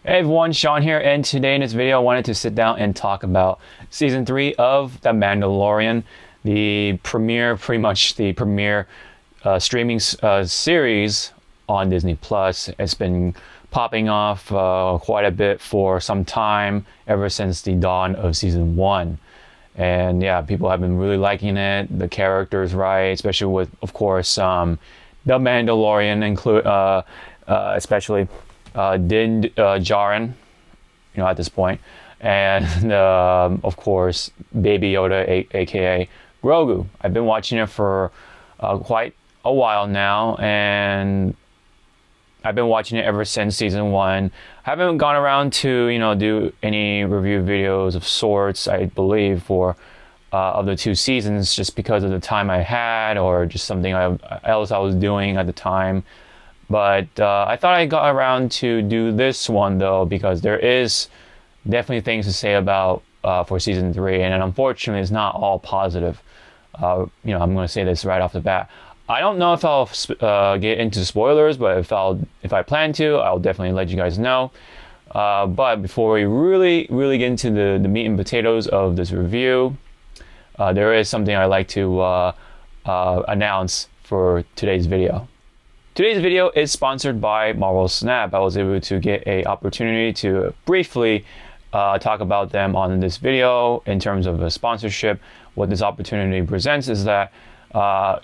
Hey everyone, Sean here, and today in this video I wanted to sit down and talk about Season 3 of The Mandalorian, pretty much the premiere streaming series on Disney+. It's been popping off quite a bit for some time, ever since the dawn of Season 1. And yeah, people have been really liking it, the characters, right, especially with, of course, The Mandalorian, especially Din Djarin, at this point, and of course Baby Yoda, aka Grogu. I've been watching it for quite a while now, and I've been watching it ever since Season 1. I haven't gone around to do any review videos of sorts, I believe, for of the two seasons, just because of the time I had or just something else I was doing at the time. But I thought I got around to do this one though, because there is definitely things to say about for Season 3, and unfortunately it's not all positive. I'm going to say this right off the bat. I don't know if I'll get into spoilers, but if I plan to, I'll definitely let you guys know. But before we really get into the meat and potatoes of this review, there is something I'd like to announce for today's video. Today's video is sponsored by Marvel Snap. I was able to get an opportunity to briefly talk about them on this video in terms of a sponsorship. What this opportunity presents is that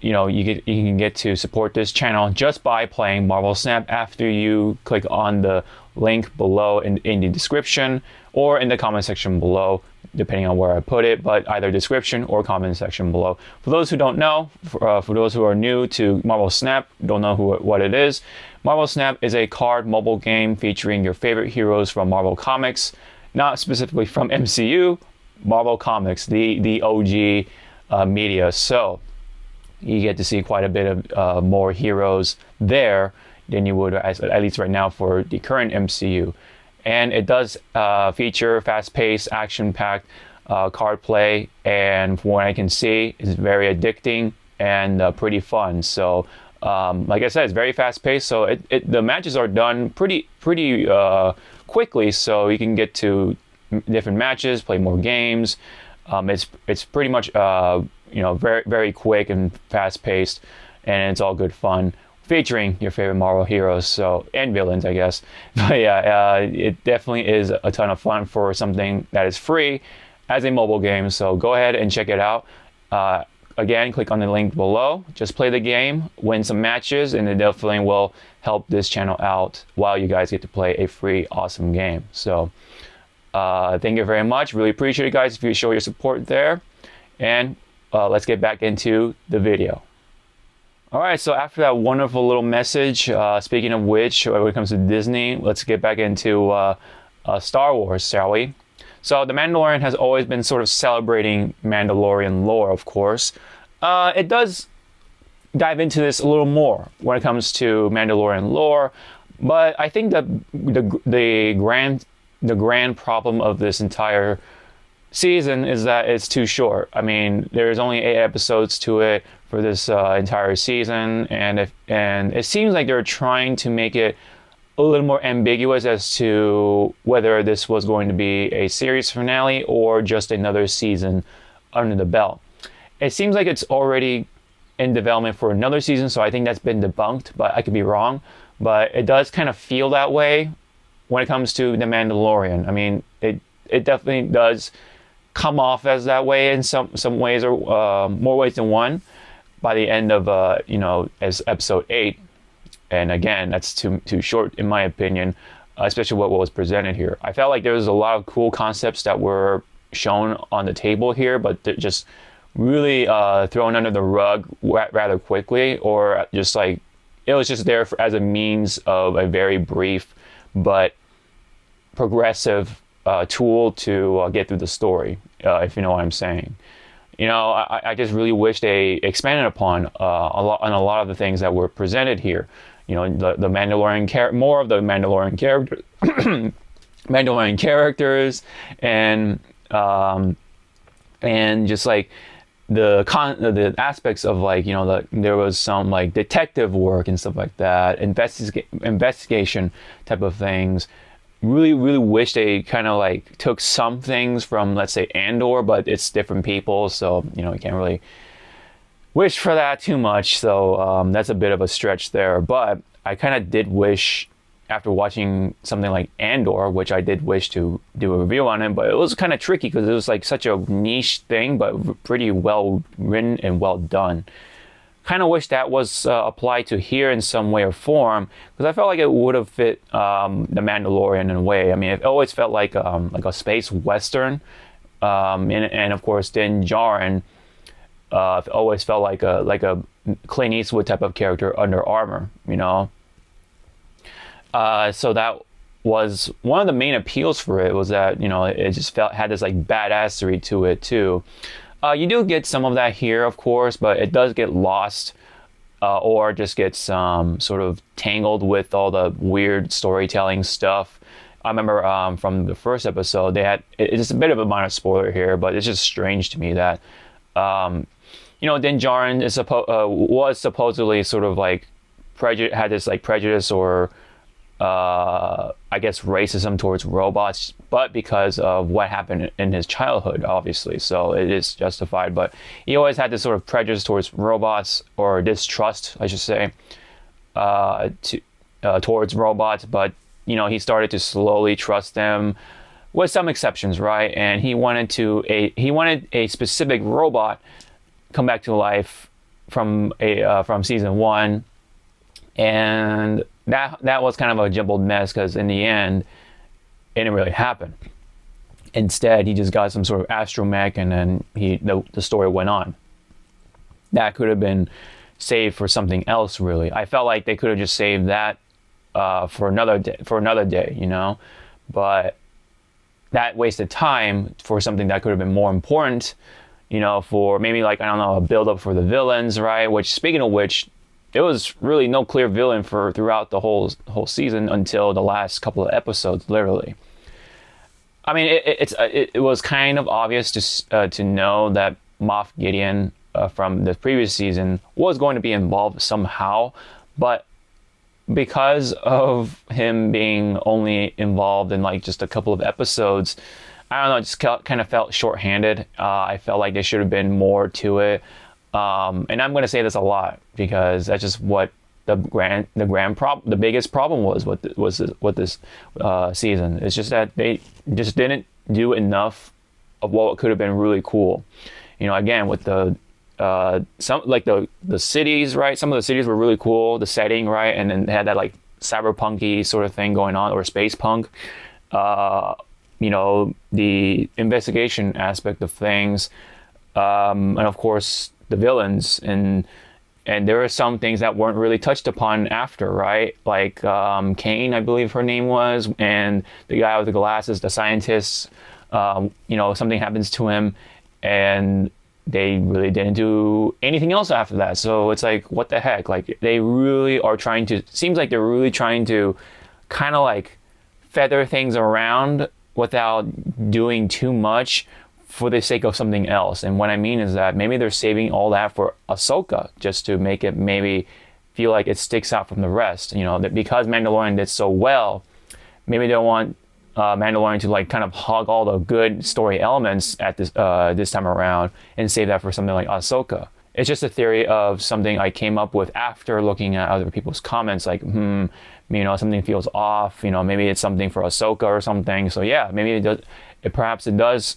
you can get to support this channel just by playing Marvel Snap after you click on the link below in the description or in the comment section below, depending on where I put it, but either description or comment section below. For those who don't know, for those who are new to Marvel Snap, don't know what it is, Marvel Snap is a card mobile game featuring your favorite heroes from Marvel Comics, not specifically from MCU, Marvel Comics, the OG media. So you get to see quite a bit of more heroes there than you would, at least right now, for the current MCU. And it does feature fast-paced, action-packed card play, and from what I can see, it's very addicting and pretty fun. So, like I said, it's very fast-paced. So the matches are done pretty quickly. So you can get to different matches, play more games. It's pretty much very quick and fast-paced, and it's all good fun, featuring your favorite Marvel heroes, and villains, I guess. But yeah, it definitely is a ton of fun for something that is free as a mobile game. So go ahead and check it out. Again, click on the link below. Just play the game, win some matches, and it definitely will help this channel out while you guys get to play a free, awesome game. So thank you very much. Really appreciate it, guys, if you show your support there. And let's get back into the video. All right, so after that wonderful little message, speaking of which, when it comes to Disney, let's get back into Star Wars, shall we? So The Mandalorian has always been sort of celebrating Mandalorian lore, of course. It does dive into this a little more when it comes to Mandalorian lore, but I think that the grand problem of this entire season is that it's too short. I mean, there's only 8 episodes to it for this entire season, and it seems like they're trying to make it a little more ambiguous as to whether this was going to be a series finale or just another season under the belt. It seems like it's already in development for another season, so I think that's been debunked, but I could be wrong. But it does kind of feel that way when it comes to The Mandalorian. I mean, it definitely does come off as that way in some ways, or more ways than one, by the end of as episode 8. And again, that's too short in my opinion, especially what was presented here. I felt like there was a lot of cool concepts that were shown on the table here, but they're just really thrown under the rug rather quickly, or just like it was just there as a means of a very brief but progressive tool to get through the story, if you know what I'm saying. I just really wish they expanded upon a lot of the things that were presented here. The Mandalorian more of the Mandalorian character, Mandalorian characters, and just like the aspects of, like, there was some like detective work and stuff like that, investigation type of things. really wish they kind of like took some things from, let's say, Andor, but it's different people, so you can't really wish for that too much. So that's a bit of a stretch there. But I kind of did wish, after watching something like Andor, which I did wish to do a review on it, but it was kind of tricky because it was like such a niche thing, but pretty well written and well done. Kind of wish that was applied to here in some way or form, because I felt like it would have fit the Mandalorian in a way. I mean, it always felt like a space western, and of course, Din Djarin always felt like a Clint Eastwood type of character under armor, So that was one of the main appeals for it, was that it just had this like badassery to it too. You do get some of that here, of course, but it does get lost or just gets sort of tangled with all the weird storytelling stuff. I remember from the first episode, it's a bit of a minor spoiler here, but it's just strange to me that Din Djarin was supposedly sort of like had this like prejudice or I guess racism towards robots, but because of what happened in his childhood, obviously, so it is justified. But he always had this sort of prejudice towards robots, or distrust, I should say, towards robots. But he started to slowly trust them, with some exceptions, right? And he wanted a specific robot come back to life from season 1, and that was kind of a jumbled mess, because in the end, it didn't really happen. Instead, he just got some sort of astromech, and then the story went on. That could have been saved for something else, really. I felt like they could have just saved that for another day, But that wasted time for something that could have been more important, for maybe like, I don't know, a build-up for the villains, right? Which, speaking of which, there was really no clear villain throughout the whole season until the last couple of episodes, literally. I mean, it was kind of obvious to know that Moff Gideon from the previous season was going to be involved somehow, but because of him being only involved in like just a couple of episodes, I don't know, it just kind of felt shorthanded. I felt like there should have been more to it. And I'm going to say this a lot, because that's just what the biggest problem was with this season. It's just that they just didn't do enough of what could have been really cool. Again, with the cities, right? Some of the cities were really cool, the setting, right? And then they had that like cyberpunky sort of thing going on, or space punk. The investigation aspect of things, and of course the villains, and there are some things that weren't really touched upon after, right? Like Kane, I believe her name was, and the guy with the glasses, the scientist, something happens to him, and they really didn't do anything else after that. So it's like, what the heck? Like, they really are seems like they're really trying to kind of like feather things around without doing too much, for the sake of something else. And what I mean is that maybe they're saving all that for Ahsoka, just to make it maybe feel like it sticks out from the rest. That because Mandalorian did so well, maybe they don't want Mandalorian to like kind of hog all the good story elements at this time around, and save that for something like Ahsoka. It's just a theory of something I came up with after looking at other people's comments, like, something feels off. Maybe it's something for Ahsoka or something. So yeah, maybe it does. Perhaps it does.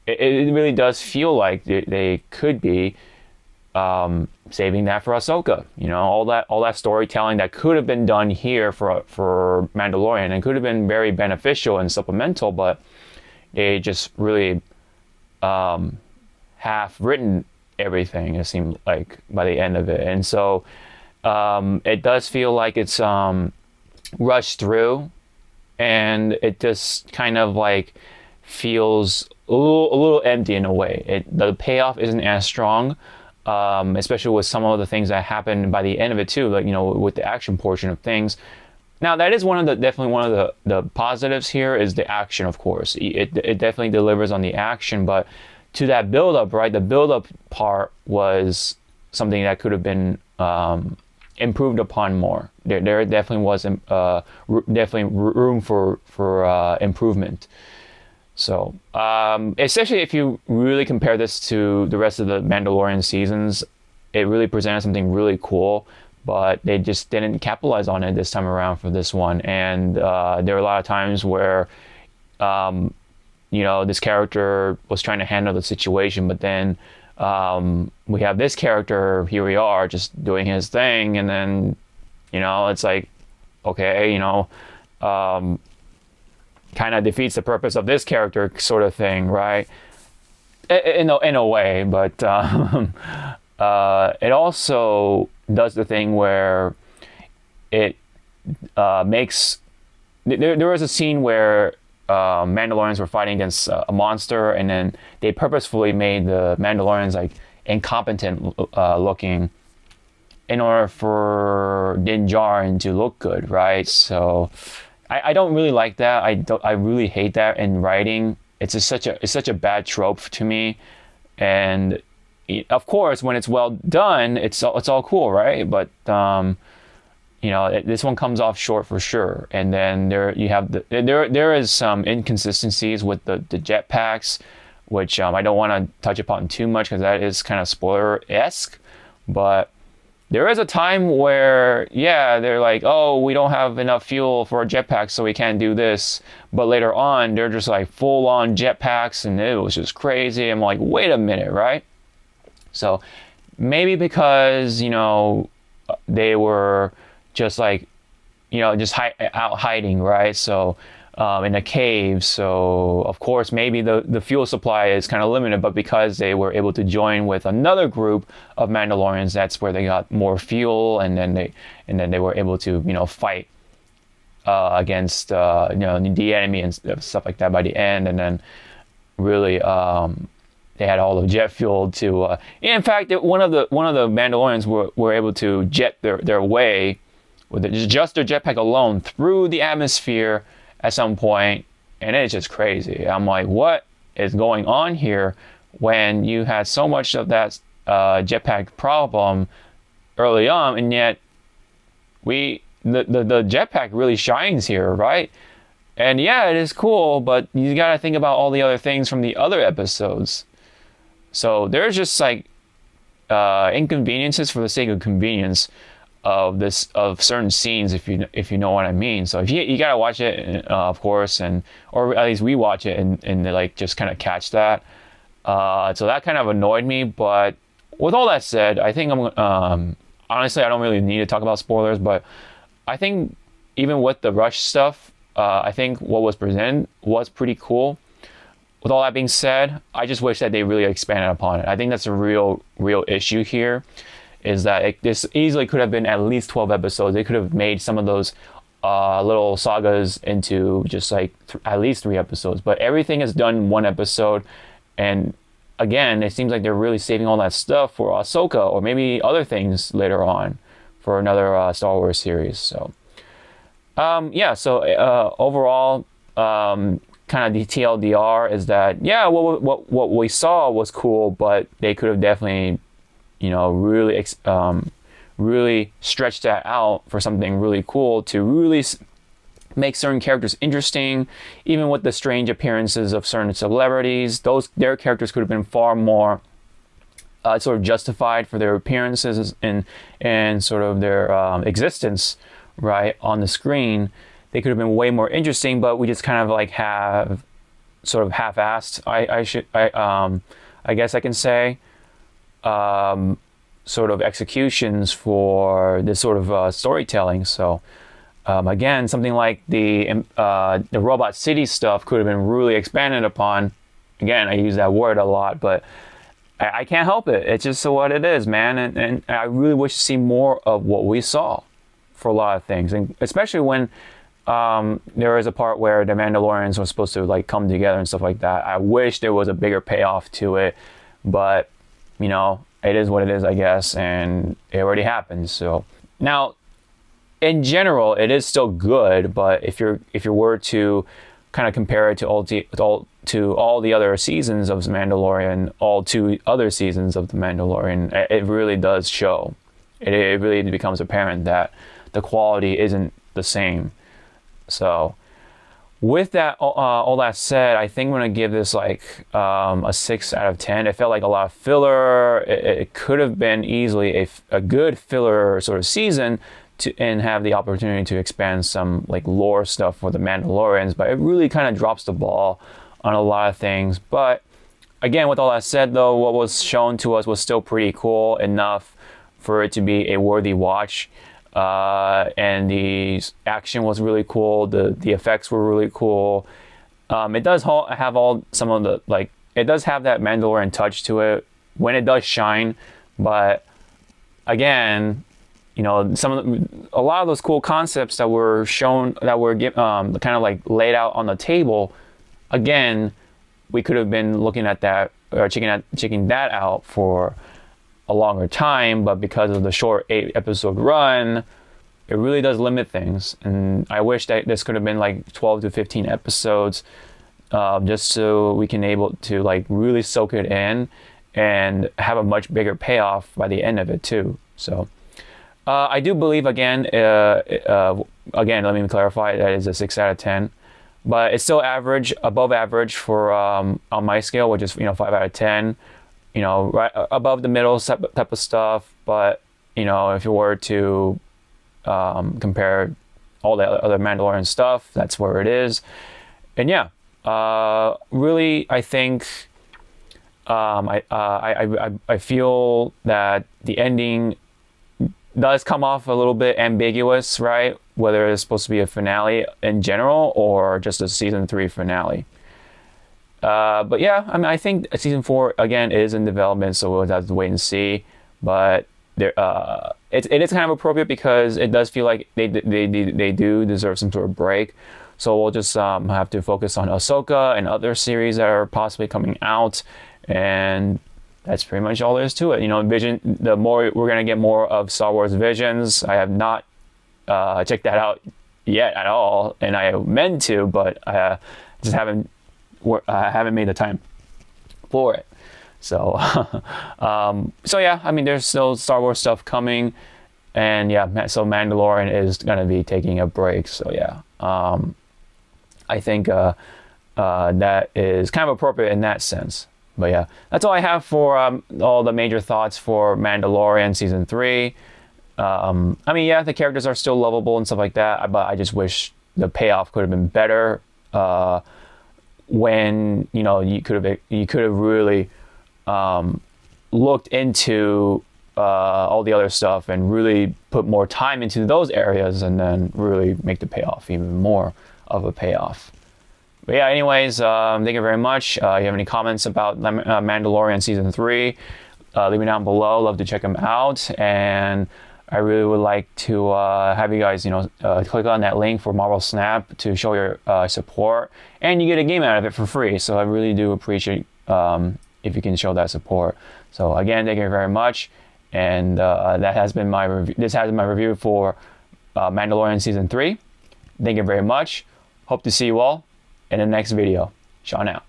It really does feel like they could be saving that for Ahsoka. All that storytelling that could have been done here for Mandalorian, and could have been very beneficial and supplemental, but they just really half written everything, it seemed like, by the end of it. And so it does feel like it's rushed through, and it just kind of like feels a little empty in a way. The payoff isn't as strong, especially with some of the things that happen by the end of it too, like with the action portion of things. Now that is definitely one of the positives here, is the action. Of course, it definitely delivers on the action, but to that build up, right? The build up part was something that could have been improved upon more. There definitely was definitely room for improvement. So, especially if you really compare this to the rest of the Mandalorian seasons, it really presented something really cool, but they just didn't capitalize on it this time around for this one. And there were a lot of times where, this character was trying to handle the situation, but then we have this character, here we are, just doing his thing, and then, it's like, okay, kind of defeats the purpose of this character sort of thing, right? In a way, but it also does the thing where it makes... There was a scene where Mandalorians were fighting against a monster, and then they purposefully made the Mandalorians like incompetent looking in order for Din Djarin to look good, right? So I don't really like that. I really hate that in writing. It's such a bad trope to me, and of course when it's well done, it's all cool, right? But this one comes off short for sure. And then there is some inconsistencies with the jetpacks, which I don't want to touch upon too much because that is kind of spoiler-esque. But there is a time where, they're like, oh, we don't have enough fuel for a jetpack, so we can't do this. But later on, they're just like full-on jetpacks, and it was just crazy. I'm like, wait a minute, right? So maybe because, they were just like, just out hiding, right? So in a cave. So of course, maybe the fuel supply is kind of limited, but because they were able to join with another group of Mandalorians, that's where they got more fuel, and then they were able to, fight against the enemy and stuff like that by the end, and then really they had all the jet fuel to. In fact, one of the Mandalorians were able to jet their way with just their jetpack alone through the atmosphere at some point, and it's just crazy. I'm like, what is going on here when you had so much of that jetpack problem early on, and yet the jetpack really shines here, right? And it is cool, but you got to think about all the other things from the other episodes. So there's just like inconveniences for the sake of convenience of certain scenes, if you know what I mean. So if you gotta watch it, of course, or at least we watch it and like just kind of catch that. So that kind of annoyed me. But with all that said, I think honestly, I don't really need to talk about spoilers, but I think even with the rush stuff, I think what was presented was pretty cool. With all that being said, I just wish that they really expanded upon it. I think that's a real issue here, is that this easily could have been at least 12 episodes. They could have made some of those little sagas into just like at least 3 episodes. But everything is done in 1 episode. And again, it seems like they're really saving all that stuff for Ahsoka or maybe other things later on for another Star Wars series. So, overall, kind of the TLDR is that, what we saw was cool, but they could have definitely really stretch that out for something really cool to really make certain characters interesting. Even with the strange appearances of certain celebrities, their characters could have been far more sort of justified for their appearances and sort of their existence right on the screen. They could have been way more interesting, but we just kind of like have sort of half-assed, I guess I can say, sort of executions for this sort of storytelling. So again, something like the Robot City stuff could have been really expanded upon. Again, I use that word a lot, but I can't help it. It's just what it is, man. And I really wish to see more of what we saw for a lot of things, and especially when there is a part where the Mandalorians were supposed to like come together and stuff like that. I wish there was a bigger payoff to it, but it is what it is, I guess, and it already happened. So now, in general, it is still good, but if you were to kind of compare it to all the other seasons of The Mandalorian, all 2 other seasons of The Mandalorian, it really does show. it really becomes apparent that the quality isn't the same. So with that, all that said, I think I'm gonna give this like a 6 out of 10. It felt like a lot of filler. It could have been easily a good filler sort of season and have the opportunity to expand some like lore stuff for the Mandalorians, but it really kind of drops the ball on a lot of things. But again, with all that said, though, what was shown to us was still pretty cool enough for it to be a worthy watch. And the action was really cool. The effects were really cool. It does have all some of the like. It does have that Mandalorian touch to it when it does shine. But again, you know, a lot of those cool concepts that were shown, that were kind of like laid out on the table. Again, we could have been looking at that or checking that out for a longer time, but because of the short 8-episode run, it really does limit things. And I wish that this could have been like 12 to 15 episodes, just so we can able to like really soak it in and have a much bigger payoff by the end of it too. So I do believe again, let me clarify, that is a 6 out of 10. But it's still average, above average for on my scale, which is 5 out of 10. Right above the middle type of stuff. But if you were to compare all the other Mandalorian stuff, that's where it is. And yeah, really, I think I feel that the ending does come off a little bit ambiguous, right? Whether it's supposed to be a finale in general or just a season 3 finale. But yeah, I mean, I think season 4 again is in development, so we'll have to wait and see. But it is kind of appropriate because it does feel like they do deserve some sort of break. So we'll just have to focus on Ahsoka and other series that are possibly coming out, and that's pretty much all there is to it. Vision. The more we're gonna get more of Star Wars Visions. I have not checked that out yet at all, and I meant to, but I just haven't made the time for it. So, so yeah, I mean, there's still Star Wars stuff coming, and yeah, so Mandalorian is gonna be taking a break. So yeah, I think that is kind of appropriate in that sense. But yeah, that's all I have for all the major thoughts for Mandalorian season 3. I mean, yeah, the characters are still lovable and stuff like that, but I just wish the payoff could have been better. When you could have really looked into all the other stuff and really put more time into those areas, and then really make the payoff even more of a payoff. But yeah, anyways, thank you very much. If you have any comments about Mandalorian season 3, leave me down below. Love to check them out, and I really would like to have you guys, click on that link for Marvel Snap to show your support, and you get a game out of it for free. So I really do appreciate if you can show that support. So again, thank you very much, and that has been my review. This has been my review for Mandalorian season 3. Thank you very much. Hope to see you all in the next video. Sean out.